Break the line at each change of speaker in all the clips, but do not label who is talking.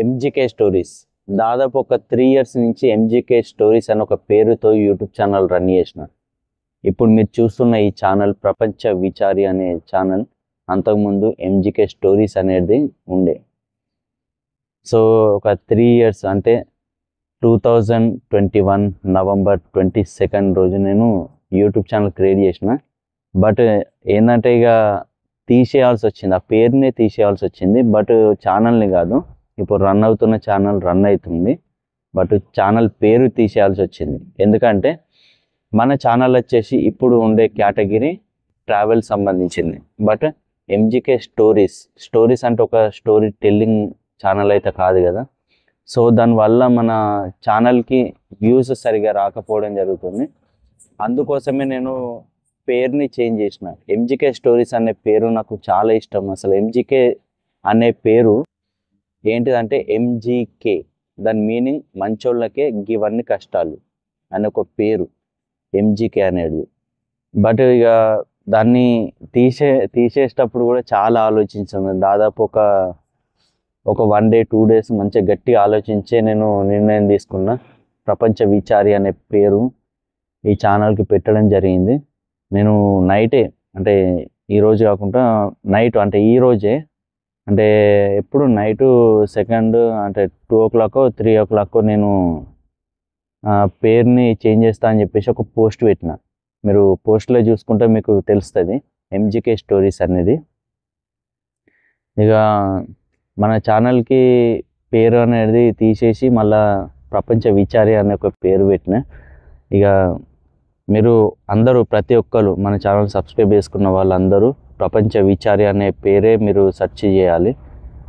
MGK stories దాదాపు ఒక 3 years నుంచి ఎంజీకే స్టోరీస్ అని ఒక పేరుతో యూట్యూబ్ ఛానల్ రన్ చేసిన. ఇప్పుడు మీరు చూస్తున్న ఈ ఛానల్ ప్రపంచ విచారి అనే ఛానల్. అంతకుముందు ఎంజీకే స్టోరీస్ అనేది ఉండే. సో ఒక 3 years అంటే 2021 November 22 రోజు నేను యూట్యూబ్ ఛానల్ క్రియేట్ చేసిన. బట్ ఏంటంటే ఇక తీసేయాల్సి వచ్చింది, ఆ పేరునే తీసేయాల్సి వచ్చింది. బట్ ఛానల్ని కాదు, ఇప్పుడు రన్ అవుతున్న ఛానల్ రన్ అవుతుంది, బట్ ఛానల్ పేరు తీసేయాల్సి వచ్చింది. ఎందుకంటే మన ఛానల్ వచ్చేసి ఇప్పుడు ఉండే కేటగిరీ ట్రావెల్ సంబంధించింది. బట్ ఎంజీకే స్టోరీస్ అంటే ఒక స్టోరీ టెల్లింగ్ ఛానల్ అయితే కాదు కదా. సో దానివల్ల మన ఛానల్కి వ్యూస్ సరిగా రాకపోవడం జరుగుతుంది. అందుకోసమే నేను పేరుని చేంజ్ చేసిన. ఎంజీకే స్టోరీస్ అనే పేరు నాకు చాలా ఇష్టం. అసలు ఎంజీకే అనే పేరు ఏంటిదంటే ఎంజీకే, దాని మీనింగ్ మంచోళ్ళకే గివన్నీ కష్టాలు అనే ఒక పేరు ఎంజీకే అనేది. బట్ ఇక దాన్ని తీసేసేటప్పుడు కూడా చాలా ఆలోచించాను. దాదాపు ఒక 1 day 2 days మంచిగా గట్టిగా ఆలోచించే నేను నిర్ణయం తీసుకున్నా. ప్రపంచ విచారి అనే పేరు ఈ ఛానల్కి పెట్టడం జరిగింది. నేను నైటే, అంటే ఈరోజు కాకుండా నైట్, అంటే ఈరోజే, అంటే ఎప్పుడు నైటు 2 అంటే 2 o'clock 3 o'clock నేను పేరుని చేంజ్ చేస్తా అని చెప్పేసి ఒక పోస్ట్ పెట్టిన. మీరు పోస్ట్లో చూసుకుంటే మీకు తెలుస్తుంది ఎంజీకే స్టోరీస్ అనేది. ఇక మన ఛానల్కి పేరు అనేది తీసేసి మళ్ళా ప్రపంచ విచారి అనే ఒక పేరు పెట్టిన. ఇక మీరు అందరూ ప్రతి ఒక్కరు మన ఛానల్ సబ్స్క్రైబ్ చేసుకున్న వాళ్ళందరూ ప్రపంచ విచారి అనే పేరే మీరు సెర్చ్ చేయాలి.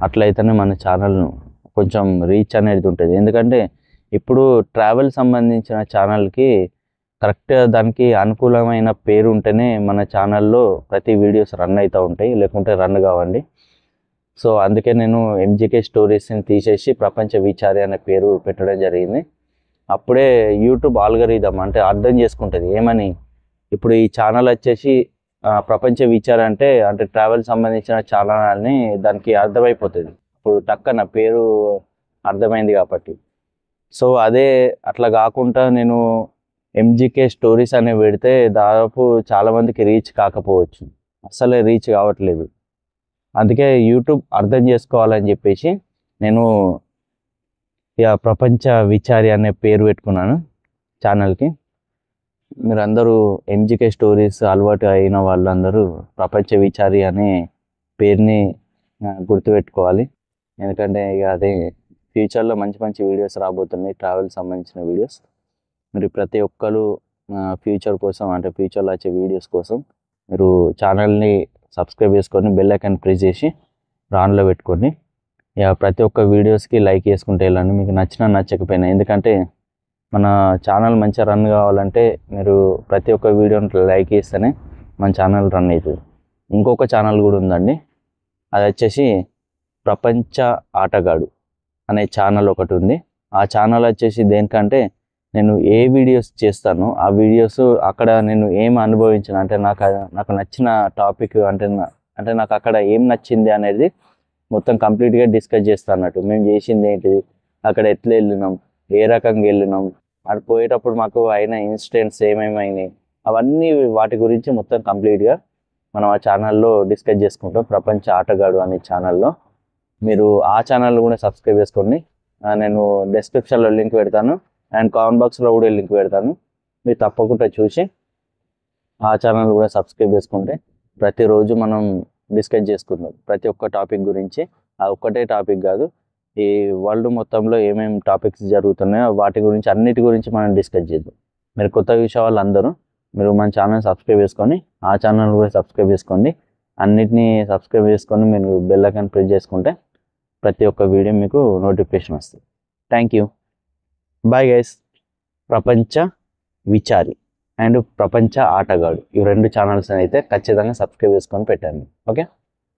అట్లయితేనే మన ఛానల్ కొంచెం రీచ్ అనేది ఉంటుంది. ఎందుకంటే ఇప్పుడు ట్రావెల్ సంబంధించిన ఛానల్కి కరెక్ట్గా దానికి అనుకూలమైన పేరు ఉంటేనే మన ఛానల్లో ప్రతి వీడియోస్ రన్ అవుతూ ఉంటాయి, లేకుంటే రన్ కావండి. సో అందుకే నేను ఎంజీకే స్టోరీస్ని తీసేసి ప్రపంచ విచారి అనే పేరు పెట్టడం జరిగింది. అప్పుడే యూట్యూబ్ ఆల్గరిథం అంటే అర్థం చేసుకుంటుంది ఏమని. ఇప్పుడు ఈ ఛానల్ వచ్చేసి ప్రపంచ విచార అంటే ట్రావెల్ సంబంధించిన ఛానల్ అని దానికి అర్థమైపోతుంది. ఇప్పుడు టక్కన పేరు అర్థమైంది కాబట్టి. సో అదే అట్లా కాకుండా నేను ఎంజీకే స్టోరీస్ అనే పెడితే దాదాపు చాలామందికి రీచ్ కాకపోవచ్చు, అసలే రీచ్ కావట్లేదు. అందుకే యూట్యూబ్ అర్థం చేసుకోవాలని చెప్పేసి నేను ఇక ప్రపంచ విచారి అనే పేరు పెట్టుకున్నాను ఛానల్కి. మీరందరూ ఎంజీకే స్టోరీస్ అలవాటు అయిన వాళ్ళందరూ ప్రపంచ విచారి అనే పేరుని గుర్తుపెట్టుకోవాలి. ఎందుకంటే ఇక అదే ఫ్యూచర్లో మంచి మంచి వీడియోస్ రాబోతున్నాయి, ట్రావెల్ సంబంధించిన వీడియోస్. మీరు ప్రతి ఒక్కరు ఫ్యూచర్ కోసం, అంటే ఫ్యూచర్లో వచ్చే వీడియోస్ కోసం మీరు ఛానల్ని సబ్స్క్రైబ్ చేసుకొని బెల్ ఐకాన్ ప్రెస్ చేసి ఆన్లో పెట్టుకోండి. ఇక ప్రతి ఒక్క వీడియోస్కి లైక్ చేసుకుంటే వెళ్ళండి, మీకు నచ్చినా నచ్చకపోయినా. ఎందుకంటే మన ఛానల్ మంచిగా రన్ కావాలంటే మీరు ప్రతి ఒక్క వీడియోని లైక్ చేస్తేనే మన ఛానల్ రన్ అవుతుంది. ఇంకొక ఛానల్ కూడా ఉందండి, అది వచ్చేసి ప్రపంచ ఆటగాడు అనే ఛానల్ ఒకటి ఉంది. ఆ ఛానల్ వచ్చేసి దేనికంటే నేను ఏ వీడియోస్ చేస్తానో ఆ వీడియోస్ అక్కడ నేను ఏం అనుభవించిన, అంటే నాకు నచ్చిన టాపిక్, అంటే నాకు అక్కడ ఏం నచ్చింది అనేది మొత్తం కంప్లీట్గా డిస్కస్ చేస్తాను అన్నట్టు. మేము చేసింది ఏంటిది, అక్కడ ఎట్లా వెళ్ళినాం, ఏ రకంగా వెళ్ళినాం, అక్కడ పోయేటప్పుడు మాకు అయిన ఇన్సిడెంట్స్ ఏమేమైనాయి, అవన్నీ వాటి గురించి మొత్తం కంప్లీట్గా మనం ఆ ఛానల్లో డిస్కస్ చేసుకుంటాం. ప్రపంచ ఆటగాడు అనే ఛానల్లో మీరు ఆ ఛానల్ కూడా సబ్స్క్రైబ్ చేసుకోండి. నేను డిస్క్రిప్షన్లో లింక్ పెడతాను అండ్ కామెంట్ బాక్స్లో కూడా లింక్ పెడతాను. మీరు తప్పకుండా చూసి ఆ ఛానల్ కూడా సబ్స్క్రైబ్ చేసుకుంటే ప్రతిరోజు మనం డిస్కస్ చేసుకుందాం ప్రతి ఒక్క టాపిక్ గురించి. ఆ ఒక్కటే టాపిక్ కాదు, ఈ వరల్డ్ మొత్తంలో ఏమేమి టాపిక్స్ జరుగుతున్నాయో వాటి గురించి, అన్నిటి గురించి మనం డిస్కస్ చేద్దాం. మీరు కొత్త విషయాలు అందరూ మీరు మన ఛానల్ సబ్స్క్రైబ్ చేసుకొని ఆ ఛానల్ కూడా సబ్స్క్రైబ్ చేసుకోండి. అన్నిటినీ సబ్స్క్రైబ్ చేసుకొని మీరు బెల్ ఐకాన్ ప్రెస్ చేసుకుంటే ప్రతి ఒక్క వీడియో మీకు నోటిఫికేషన్ వస్తుంది. Thank you, bye guys. ప్రపంచ విచారి అండ్ ప్రపంచ ఆటగాడు, ఈ 2 ఛానల్స్ అయితే ఖచ్చితంగా సబ్స్క్రైబ్ చేసుకొని పెట్టండి. Okay,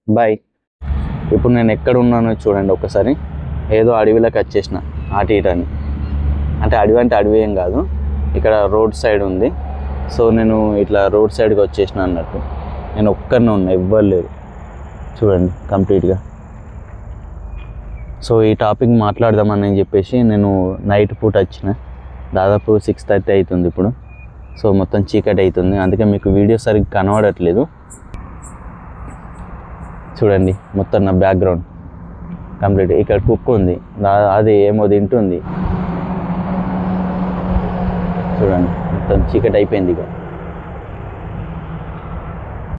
bye. ఇప్పుడు నేను ఎక్కడ ఉన్నానో చూడండి ఒకసారి. ఏదో అడవిలోకి వచ్చేసిన అటు ఇటు అని. అంటే అడవి అంటే అడవి ఏం కాదు, ఇక్కడ రోడ్ సైడ్ ఉంది. సో నేను ఇట్లా రోడ్ సైడ్కి వచ్చేసిన అన్నట్టు. నేను ఒక్కరినే ఉన్నా, ఎవ్వరు లేరు. చూడండి కంప్లీట్గా సో ఈ టాపిక్ మాట్లాడదామని చెప్పేసి నేను నైట్ పూట వచ్చిన, దాదాపు 6:30 అవుతుంది ఇప్పుడు. సో మొత్తం చీకటి అవుతుంది, అందుకే మీకు వీడియో సరిగ్గా కనబడట్లేదు. చూడండి మొత్తం నా బ్యాక్గ్రౌండ్ కంప్లీట్. ఇక్కడ కుక్క ఉంది, అది ఏమో తింటుంది. చూడండి మొత్తం చీకటి అయిపోయింది ఇక.